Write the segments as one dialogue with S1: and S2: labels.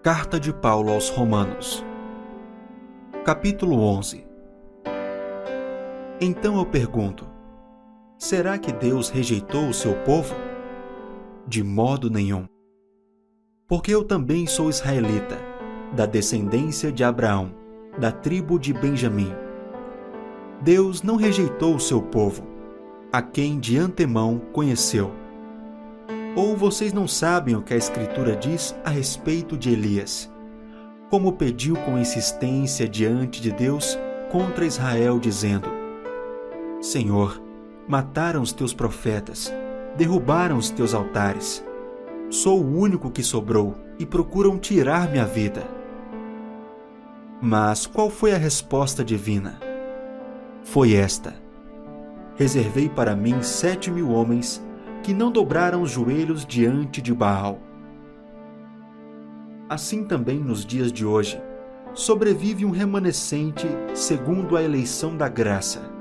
S1: Carta de Paulo aos Romanos, capítulo 11. Então eu pergunto, será que Deus rejeitou o seu povo? De modo nenhum. Porque eu também sou israelita, da descendência de Abraão, da tribo de Benjamim. Deus não rejeitou o seu povo, a quem de antemão conheceu. Ou vocês não sabem o que a Escritura diz a respeito de Elias, como pediu com insistência diante de Deus contra Israel, dizendo: Senhor, mataram os teus profetas, derrubaram os teus altares. Sou o único que sobrou e procuram tirar minha vida. Mas qual foi a resposta divina? Foi esta: reservei para mim 7.000 homens que não dobraram os joelhos diante de Baal. Assim também nos dias de hoje, sobrevive um remanescente segundo a eleição da graça.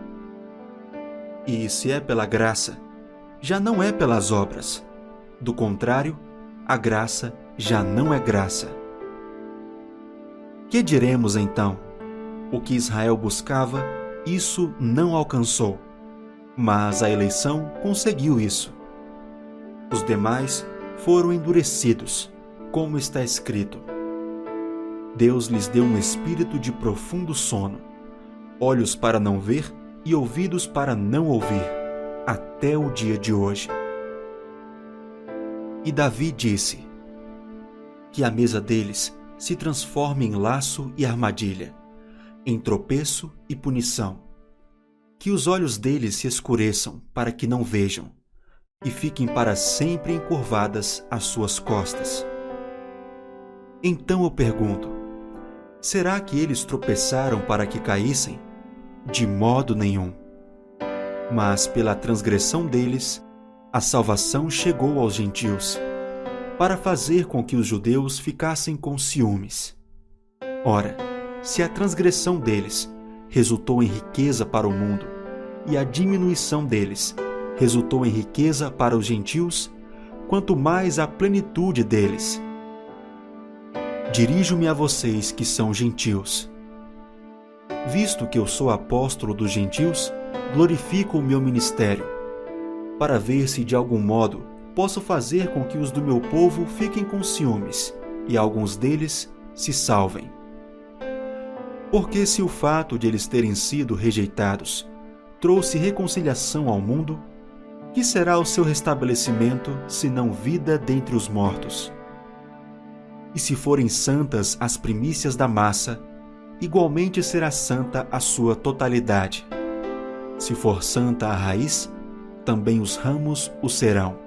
S1: E se é pela graça, já não é pelas obras. Do contrário, a graça já não é graça. Que diremos então? O que Israel buscava, isso não alcançou, mas a eleição conseguiu isso. Os demais foram endurecidos, como está escrito. Deus lhes deu um espírito de profundo sono, olhos para não ver e ouvidos para não ouvir, até o dia de hoje. E Davi disse: que a mesa deles se transforme em laço e armadilha, em tropeço e punição. Que os olhos deles se escureçam para que não vejam, e fiquem para sempre encurvadas as suas costas. Então eu pergunto, será que eles tropeçaram para que caíssem? De modo nenhum. Mas pela transgressão deles, a salvação chegou aos gentios, para fazer com que os judeus ficassem com ciúmes. Ora, se a transgressão deles resultou em riqueza para o mundo, e a diminuição deles resultou em riqueza para os gentios, quanto mais a plenitude deles. Dirijo-me a vocês que são gentios. Visto que eu sou apóstolo dos gentios, glorifico o meu ministério, para ver se de algum modo posso fazer com que os do meu povo fiquem com ciúmes, e alguns deles se salvem. Porque se o fato de eles terem sido rejeitados trouxe reconciliação ao mundo, que será o seu restabelecimento, senão vida dentre os mortos? E se forem santas as primícias da massa, igualmente será santa a sua totalidade. Se for santa a raiz, também os ramos o serão.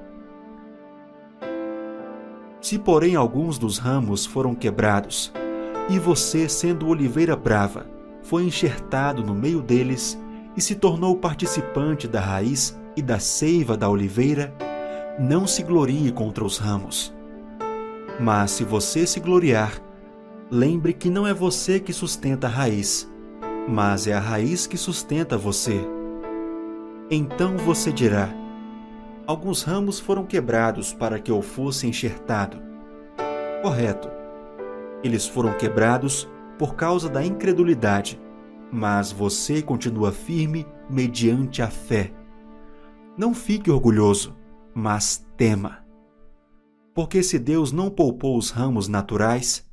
S1: Se porém alguns dos ramos foram quebrados, e você, sendo oliveira brava, foi enxertado no meio deles e se tornou participante da raiz e da seiva da oliveira, não se glorie contra os ramos. Mas se você se gloriar, lembre que não é você que sustenta a raiz, mas é a raiz que sustenta você. Então você dirá: alguns ramos foram quebrados para que eu fosse enxertado. Correto. Eles foram quebrados por causa da incredulidade, mas você continua firme mediante a fé. Não fique orgulhoso, mas tema. Porque se Deus não poupou os ramos naturais,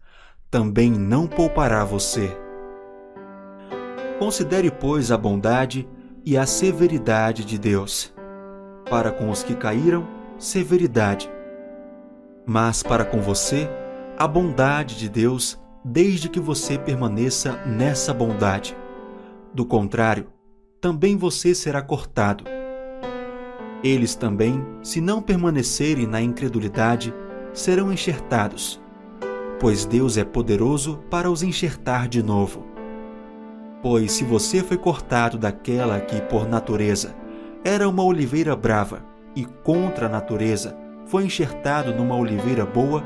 S1: também não poupará você. Considere, pois, a bondade e a severidade de Deus. Para com os que caíram, severidade. Mas para com você, a bondade de Deus, desde que você permaneça nessa bondade. Do contrário, também você será cortado. Eles também, se não permanecerem na incredulidade, serão enxertados, pois Deus é poderoso para os enxertar de novo. Pois se você foi cortado daquela que, por natureza, era uma oliveira brava, e contra a natureza foi enxertado numa oliveira boa,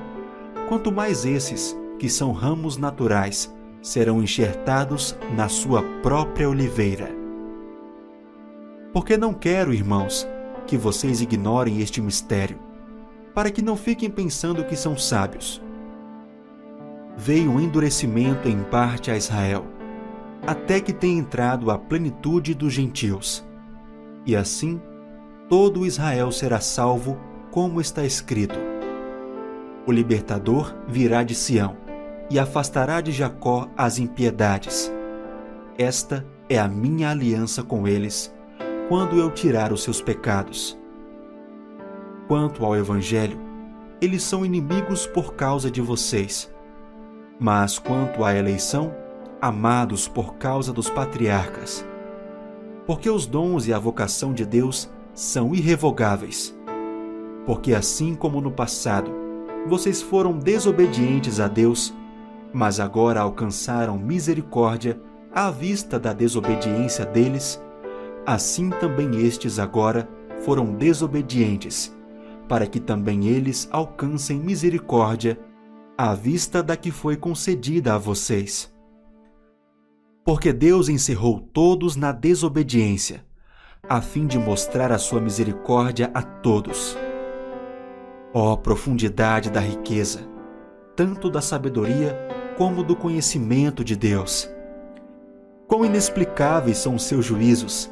S1: quanto mais esses, que são ramos naturais, serão enxertados na sua própria oliveira. Porque não quero, irmãos, que vocês ignorem este mistério, para que não fiquem pensando que são sábios. veio um endurecimento em parte a Israel, até que tenha entrado a plenitude dos gentios. E assim, todo Israel será salvo, como está escrito: o libertador virá de Sião, e afastará de Jacó as impiedades. Esta é a minha aliança com eles, quando eu tirar os seus pecados. Quanto ao Evangelho, eles são inimigos por causa de vocês. Mas quanto à eleição, amados por causa dos patriarcas. Porque os dons e a vocação de Deus são irrevogáveis. Porque assim como no passado, vocês foram desobedientes a Deus, mas agora alcançaram misericórdia à vista da desobediência deles, assim também estes agora foram desobedientes, para que também eles alcancem misericórdia à vista da que foi concedida a vocês. Porque Deus encerrou todos na desobediência, a fim de mostrar a sua misericórdia a todos. Ó profundidade da riqueza, tanto da sabedoria como do conhecimento de Deus! Quão inexplicáveis são os seus juízos,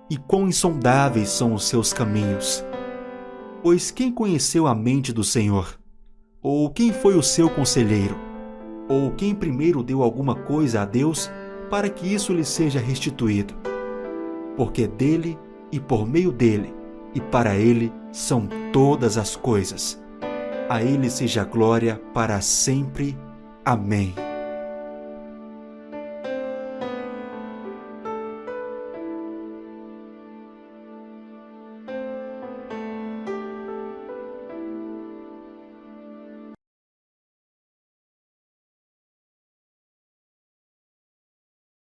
S1: e quão insondáveis são os seus caminhos! Pois quem conheceu a mente do Senhor? Ou quem foi o seu conselheiro? Ou quem primeiro deu alguma coisa a Deus para que isso lhe seja restituído? Porque dele e por meio dele e para ele são todas as coisas. A ele seja glória para sempre. Amém.